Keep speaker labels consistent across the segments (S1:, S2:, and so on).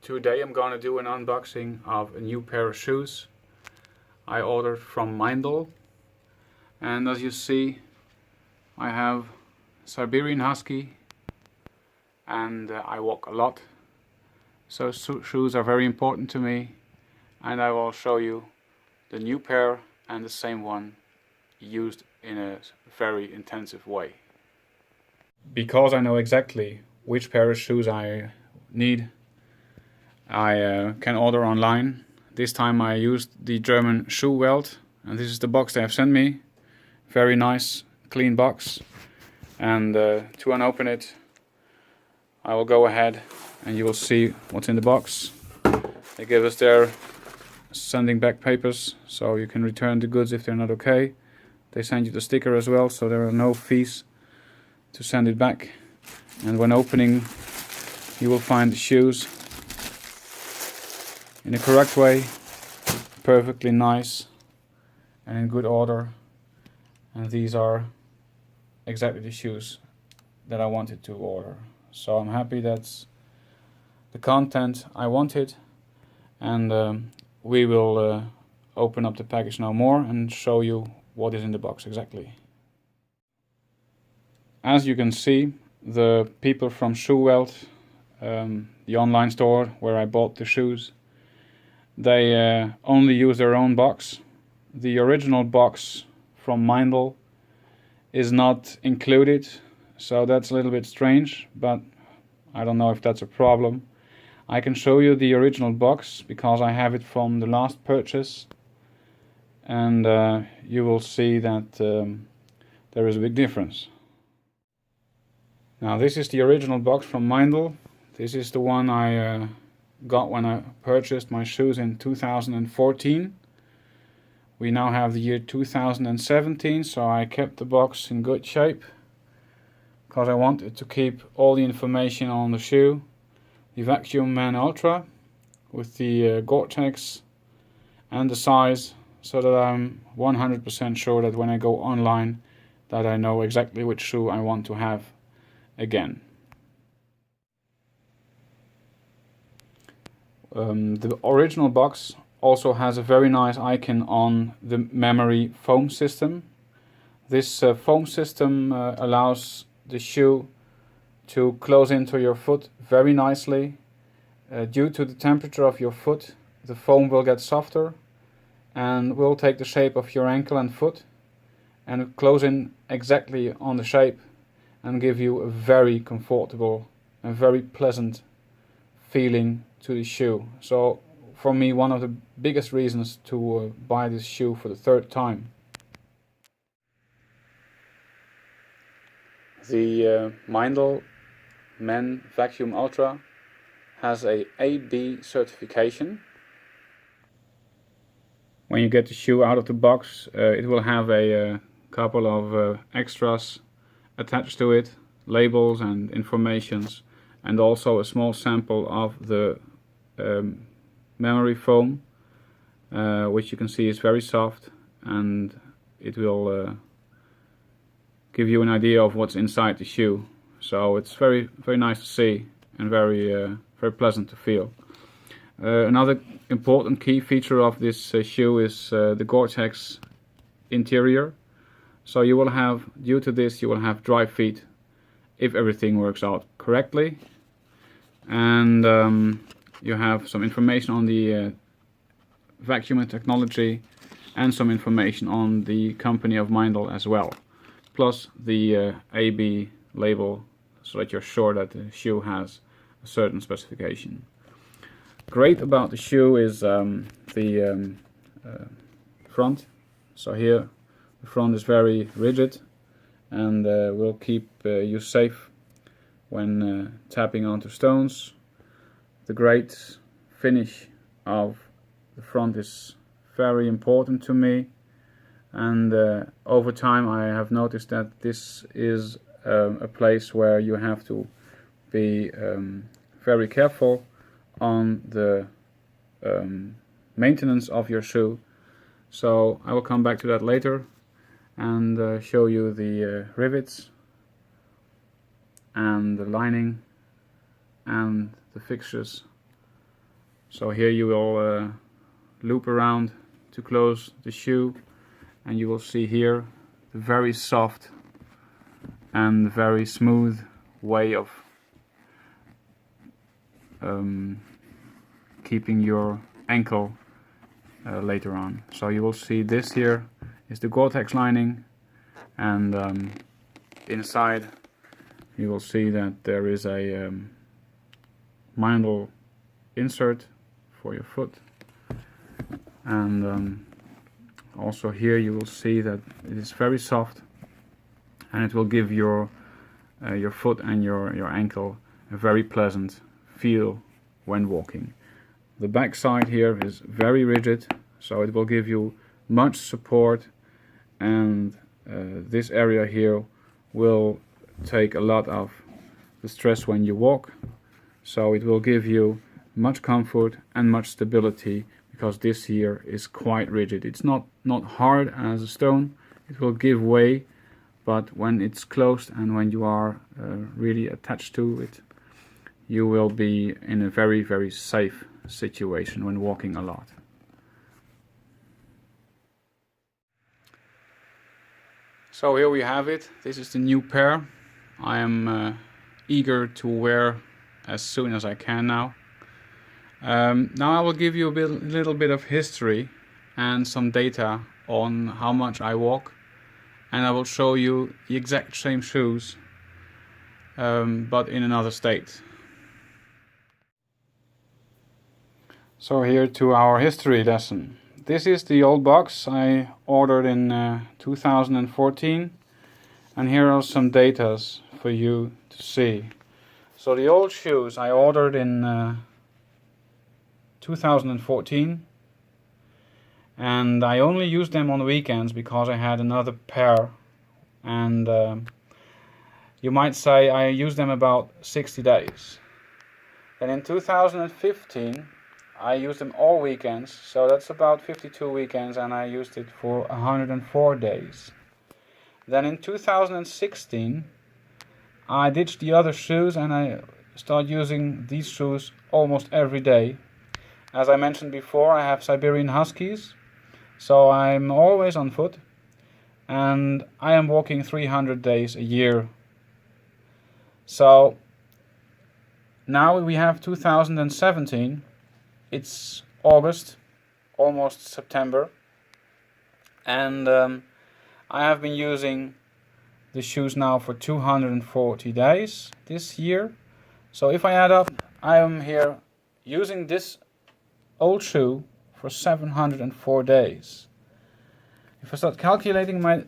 S1: Today I'm going to do an unboxing of a new pair of shoes I ordered from Meindl, and as you see I have Siberian Husky and I walk a lot, so shoes are very important to me, and I will show you the new pair and the same one used in a very intensive way. Because I know exactly which pair of shoes I need, I can order online. This time I used the German shoe welt, and this is the box they have sent me. Very nice, clean box. And to unopen it, I will go ahead and you will see what's in the box. They give us their sending back papers, so you can return the goods if they're not okay. They send you the sticker as well, so there are no fees to send it back. And when opening, you will find the shoes in the correct way, perfectly nice and in good order. And these are exactly the shoes that I wanted to order. So I'm happy that's the content I wanted, and we will open up the package now more and show you what is in the box exactly. As you can see, the people from Shoe Welt, the online store where I bought the shoes, they only use their own box. The original box from Meindl is not included, so that's a little bit strange, but I don't know if that's a problem. I can show you the original box because I have it from the last purchase, and you will see that there is a big difference. Now this is the original box from Meindl. This is the one I got when I purchased my shoes in 2014. We now have the year 2017, so I kept the box in good shape because I wanted to keep all the information on the shoe. The Vacuum Ultra with the Gore-Tex and the size, so that I'm 100% sure that when I go online that I know exactly which shoe I want to have again. The original box also has a very nice icon on the memory foam system. This foam system allows the shoe to close into your foot very nicely. Due to the temperature of your foot, the foam will get softer and will take the shape of your ankle and foot and close in exactly on the shape and give you a very comfortable and very pleasant feeling to the shoe. So for me, one of the biggest reasons to buy this shoe for the third time. The Meindl Vacuum Ultra has a AB certification. When you get the shoe out of the box, it will have a couple of extras attached to it, labels and informations, and also a small sample of the memory foam, which you can see is very soft, and it will give you an idea of what's inside the shoe. So it's very nice to see and very pleasant to feel. Another important key feature of this shoe is the Gore-Tex interior. So you will have, due to this, you will have dry feet if everything works out correctly. And you have some information on the vacuum technology and some information on the company of Meindl as well. Plus the AB label, so that you're sure that the shoe has a certain specification. Great about the shoe is the front. So here the front is very rigid and will keep you safe when tapping onto stones. The great finish of the front is very important to me, and over time I have noticed that this is a place where you have to be very careful on the maintenance of your shoe. So I will come back to that later and show you the rivets and the lining and the fixtures So here you will loop around to close the shoe, and you will see here the very soft and very smooth way of keeping your ankle later on. So you will see this here is the Gore-Tex lining, and inside you will see that there is a Meindl insert for your foot, and also here you will see that it is very soft, and it will give your foot and your ankle a very pleasant feel when walking. The back side here is very rigid, so it will give you much support, and this area here will take a lot of the stress when you walk, so it will give you much comfort and much stability, because this here is quite rigid. It's not hard as a stone, it will give way, but when it's closed and when you are really attached to it, you will be in a very, very safe situation when walking a lot. So here we have it. This is the new pair. I am eager to wear as soon as I can now. Now I will give you a little bit of history and some data on how much I walk, and I will show you the exact same shoes, but in another state. So here to our history lesson. This is the old box I ordered in 2014, and here are some data for you to see. So the old shoes I ordered in 2014, and I only used them on the weekends because I had another pair, and you might say I used them about 60 days. Then in 2015 I used them all weekends, so that's about 52 weekends, and I used it for 104 days. Then in 2016 I ditched the other shoes and I started using these shoes almost every day. As I mentioned before, I have Siberian Huskies, so I'm always on foot, and I am walking 300 days a year. So now we have 2017, it's August, almost September, and I have been using the shoes now for 240 days this year. So if I add up, I am here using this old shoe for 704 days. If I start calculating my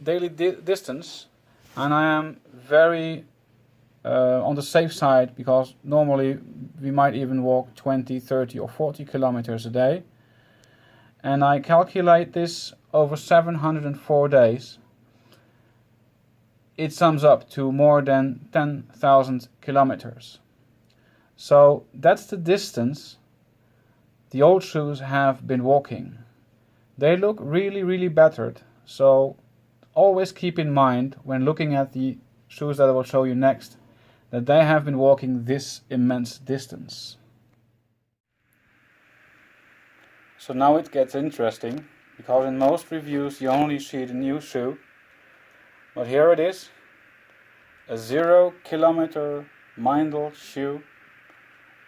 S1: daily distance, and I am very on the safe side, because normally we might even walk 20, 30 or 40 kilometers a day, and I calculate this over 704 days, it sums up to more than 10,000 kilometers. So that's the distance the old shoes have been walking. They look really, really battered, so always keep in mind when looking at the shoes that I will show you next that they have been walking this immense distance. So now it gets interesting, because in most reviews you only see the new shoe, but here it is, a 0 kilometer Meindl shoe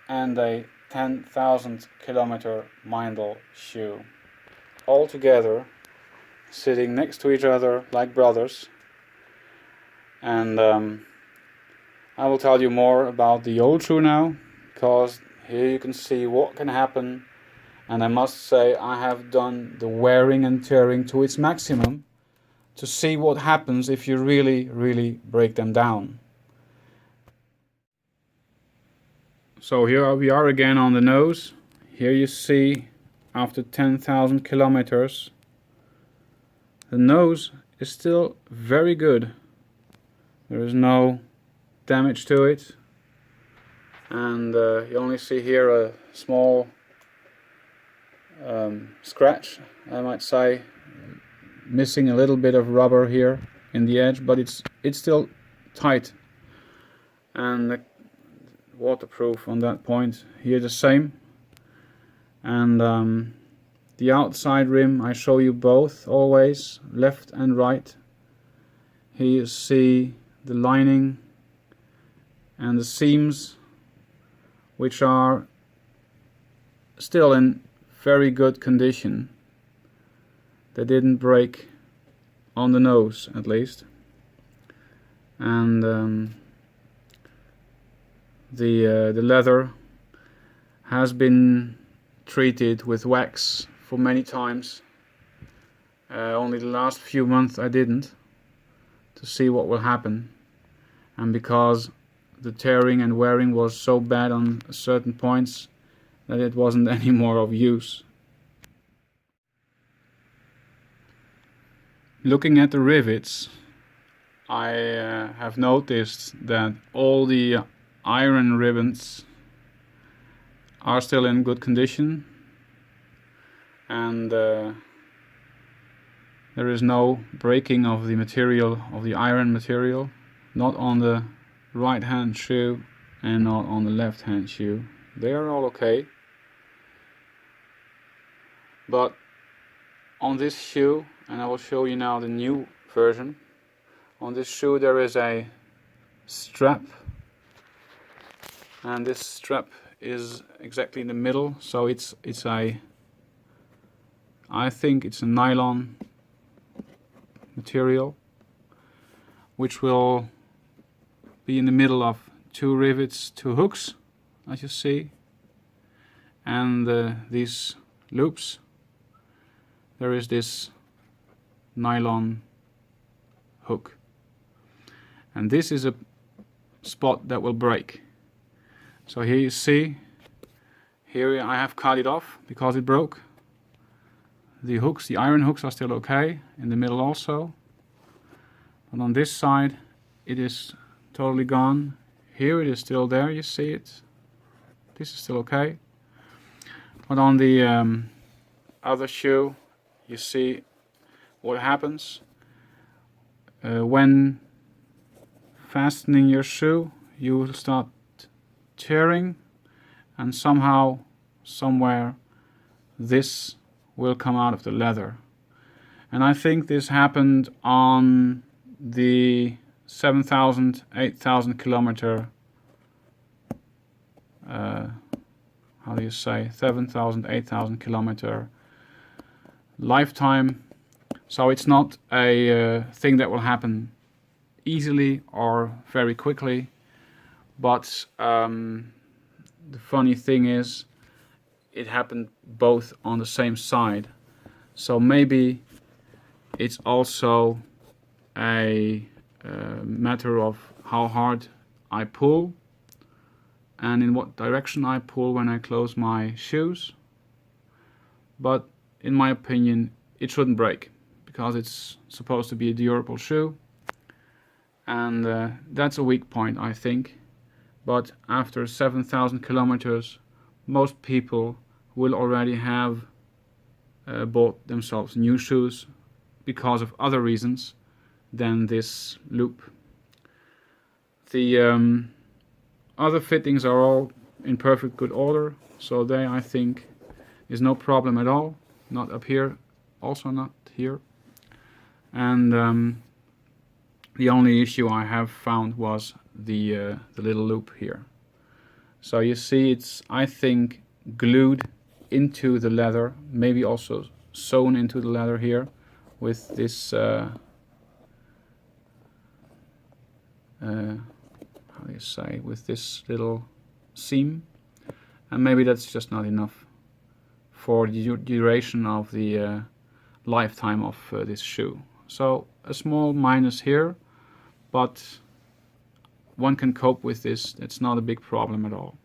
S1: and a 10,000 kilometer Meindl shoe, all together sitting next to each other like brothers. And I will tell you more about the old shoe now, because here you can see what can happen, and I must say I have done the wearing and tearing to its maximum to see what happens if you really break them down. So here we are again on the nose. Here you see, after 10,000 kilometers, the nose is still very good. There is no damage to it, and you only see here a small scratch, I might say, missing a little bit of rubber here in the edge, but it's still tight and waterproof on that point. Here the same. And the outside rim, I show you both always, left and right. Here you see the lining and the seams, which are still in very good condition. They didn't break on the nose, at least. And the leather has been treated with wax for many times. Only the last few months I didn't, to see what will happen. And because the tearing and wearing was so bad on certain points that it wasn't any more of use. Looking at the rivets, I have noticed that all the iron ribbons are still in good condition, and there is no breaking of the material, of the iron material, not on the right hand shoe and not on the left hand shoe. They are all okay, but on this shoe, and I will show you now the new version, on this shoe there is a strap, and this strap is exactly in the middle, so it's a, I think it's a nylon material, which will be in the middle of two rivets, two hooks, as you see, and these loops. There is this nylon hook, and this is a spot that will break. So here you see, here I have cut it off because it broke. The hooks, the iron hooks, are still okay, in the middle also, but on this side it is totally gone. Here it is still there, you see it, this is still okay, but on the other shoe you see what happens when fastening your shoe. You will start tearing, and somehow, somewhere, this will come out of the leather. And I think this happened on the 7,000, 8,000 kilometer, how do you say, 7,000, 8,000 kilometer lifetime. So it's not a thing that will happen easily or very quickly, but the funny thing is it happened both on the same side, so maybe it's also a matter of how hard I pull and in what direction I pull when I close my shoes. But in my opinion, it shouldn't break, because it's supposed to be a durable shoe, and that's a weak point, I think. But after 7,000 kilometers, most people will already have bought themselves new shoes because of other reasons than this loop. The other fittings are all in perfect good order, so they, I think, is no problem at all. Not up here, also not here. And the only issue I have found was the little loop here. So you see, it's, I think, glued into the leather, maybe also sewn into the leather here with this how do you say, with this little seam, and maybe that's just not enough for the duration of the lifetime of this shoe. So a small minus here, but one can cope with this. It's not a big problem at all.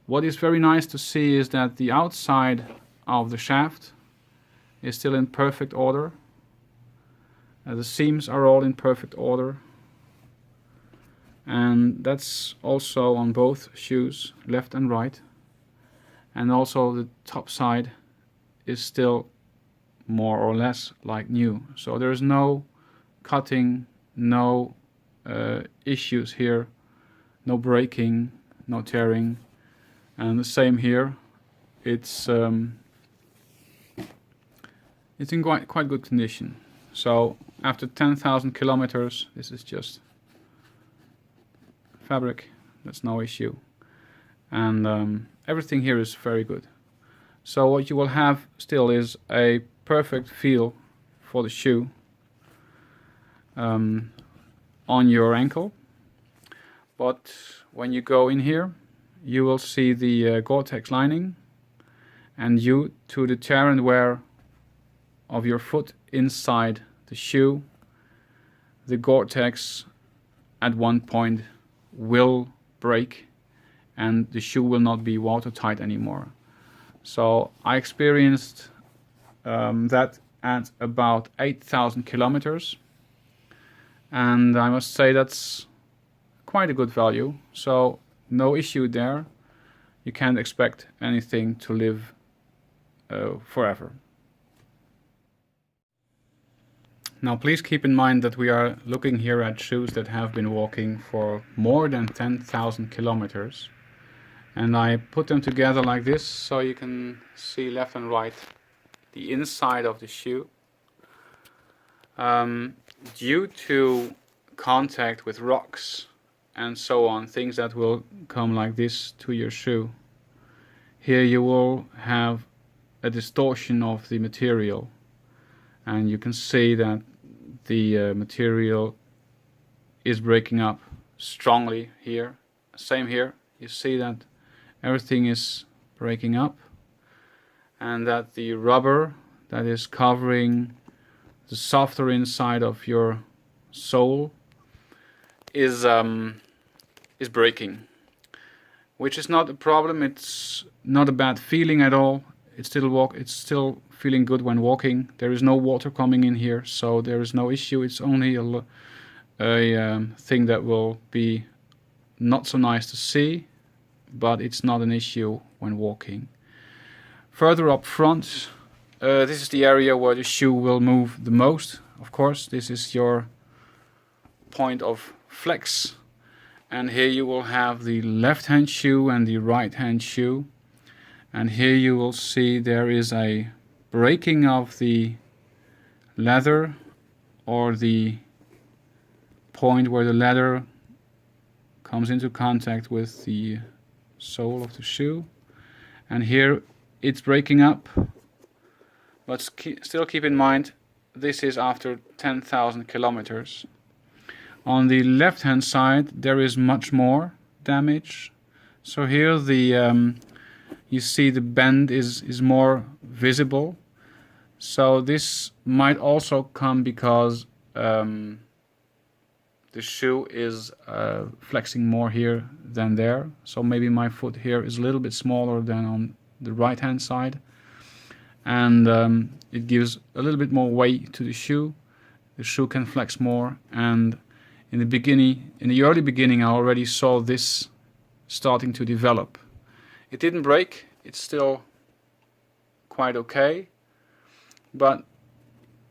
S1: What is very nice to see is that the outside of the shaft is still in perfect order. The seams are all in perfect order, and that's also on both shoes, left and right. And also the top side is still more or less like new. So there's no cutting, no issues here, no breaking, no tearing. And the same here it's in quite good condition. So after 10,000 kilometers, this is just fabric, that's no issue, and everything here is very good. So what you will have still is a perfect feel for the shoe on your ankle, but when you go in here you will see the Gore-Tex lining, and due to the tear and wear of your foot inside the shoe, the Gore-Tex at one point will break and the shoe will not be watertight anymore. So I experienced that at about 8,000 kilometers, and I must say that's quite a good value. So no issue there. You can't expect anything to live forever. Now please keep in mind that we are looking here at shoes that have been walking for more than 10,000 kilometers. And I put them together like this so you can see left and right the inside of the shoe. Due to contact with rocks and so on, things that will come like this to your shoe, here you will have a distortion of the material, and you can see that the material is breaking up strongly here. Same here, you see that everything is breaking up, and that the rubber that is covering the softer inside of your sole is breaking, which is not a problem. It's not a bad feeling at all. It's still feeling good when walking. There is no water coming in here, so there is no issue. It's only a thing that will be not so nice to see, but it's not an issue when walking. Further up front, this is the area where the shoe will move the most. Of course, this is your point of flex, and here you will have the left hand shoe and the right hand shoe, and here you will see there is a breaking of the leather, or the point where the leather comes into contact with the sole of the shoe, and here it's breaking up. But still keep in mind, this is after 10,000 kilometers. On the left hand side there is much more damage. So here the you see the bend is more visible. So this might also come because the shoe is flexing more here than there. So maybe my foot here is a little bit smaller than on the right hand side, and it gives a little bit more weight to the shoe. The shoe can flex more, and in the early beginning I already saw this starting to develop. It didn't break, it's still quite okay, but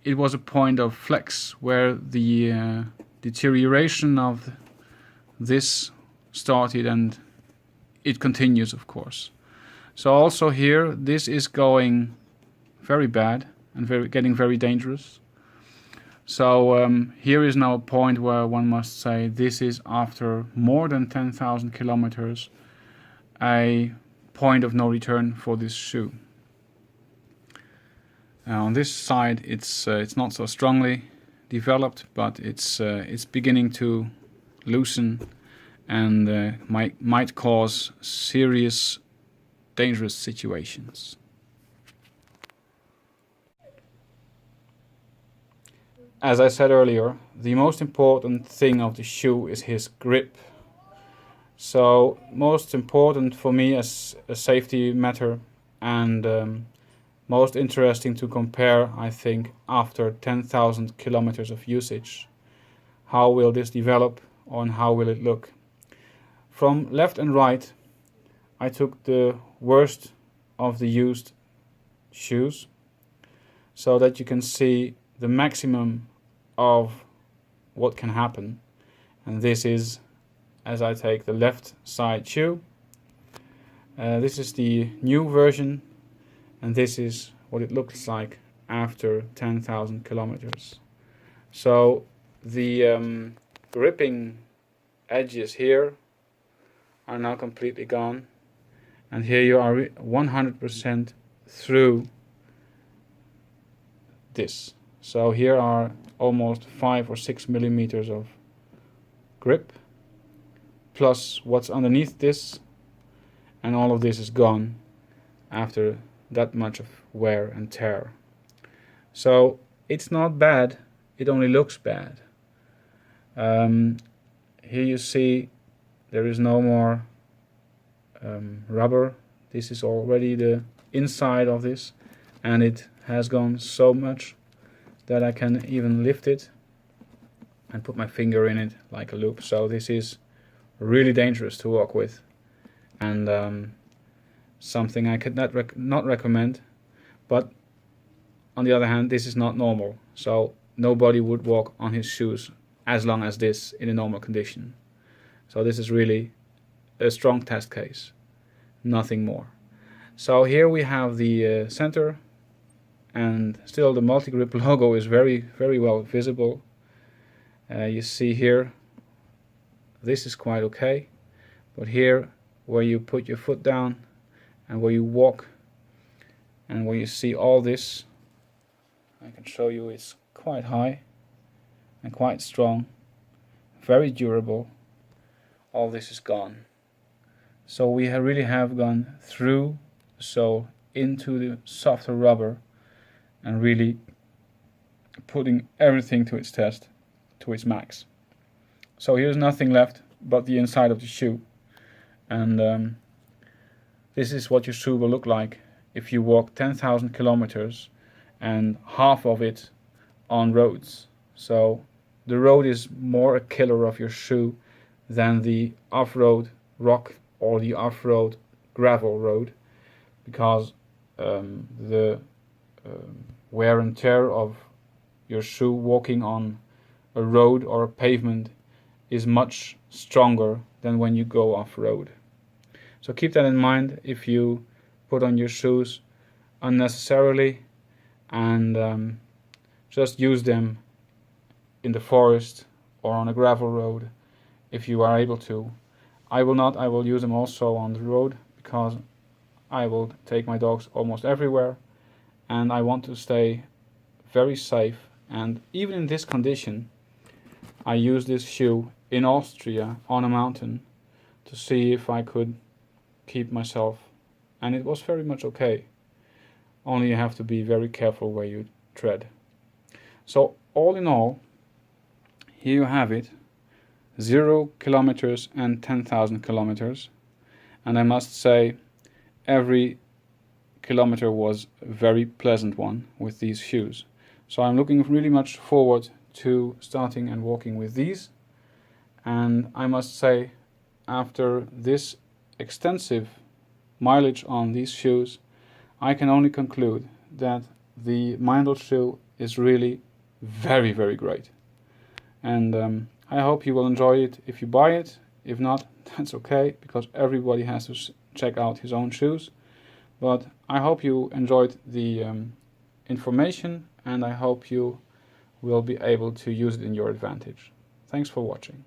S1: it was a point of flex where the deterioration of this started, and it continues, of course. So also here, this is going very bad and getting very dangerous. So here is now a point where one must say this is, after more than 10,000 kilometers, a point of no return for this shoe. On this side it's not so strongly developed, but it's beginning to loosen, and might cause serious dangerous situations. As I said earlier, the most important thing of the shoe is his grip. So most important for me as a safety matter, and most interesting to compare, I think, after 10,000 kilometers of usage. How will this develop, and how will it look? From left and right, I took the worst of the used shoes, so that you can see the maximum of what can happen. And this is, as I take the left side shoe, this is the new version and this is what it looks like after 10,000 kilometers. So the gripping edges here are now completely gone, and here you are 100% through this. So here are almost 5 or 6 millimeters of grip, plus what's underneath this, and all of this is gone after that much of wear and tear. So it's not bad, it only looks bad. Here you see there is no more rubber. This is already the inside of this, and it has gone so much that I can even lift it and put my finger in it like a loop. So this is really dangerous to walk with, and something I could not recommend. But on the other hand, this is not normal, so nobody would walk on his shoes as long as this in a normal condition. So this is really a strong test case, nothing more. So here we have the center, and still the multi-grip logo is very well visible. You see here, this is quite okay, but here where you put your foot down and where you walk and where you see all this, I can show you, it's quite high and quite strong, very durable. All this is gone. So we really have gone through the sole into the softer rubber and really putting everything to its test, to its max. So here's nothing left but the inside of the shoe, and this is what your shoe will look like if you walk 10,000 kilometers and half of it on roads. So the road is more a killer of your shoe than the off-road rock or the off-road gravel road, because the wear and tear of your shoe walking on a road or a pavement is much stronger than when you go off-road. So keep that in mind if you put on your shoes unnecessarily, and just use them in the forest or on a gravel road if you are able to. I will not. I will use them also on the road, because I will take my dogs almost everywhere, and I want to stay very safe. And even in this condition, I used this shoe in Austria on a mountain to see if I could keep myself, and it was very much okay. Only you have to be very careful where you tread. So all in all, here you have it, 0 kilometers and 10,000 kilometers, and I must say every kilometer was a very pleasant one with these shoes. So I'm looking really much forward to starting and walking with these, and I must say, after this extensive mileage on these shoes, I can only conclude that the Meindl shoe is really very great, and I hope you will enjoy it if you buy it. If not, that's okay, because everybody has to check out his own shoes. But I hope you enjoyed the information, and I hope you will be able to use it in your advantage. Thanks for watching.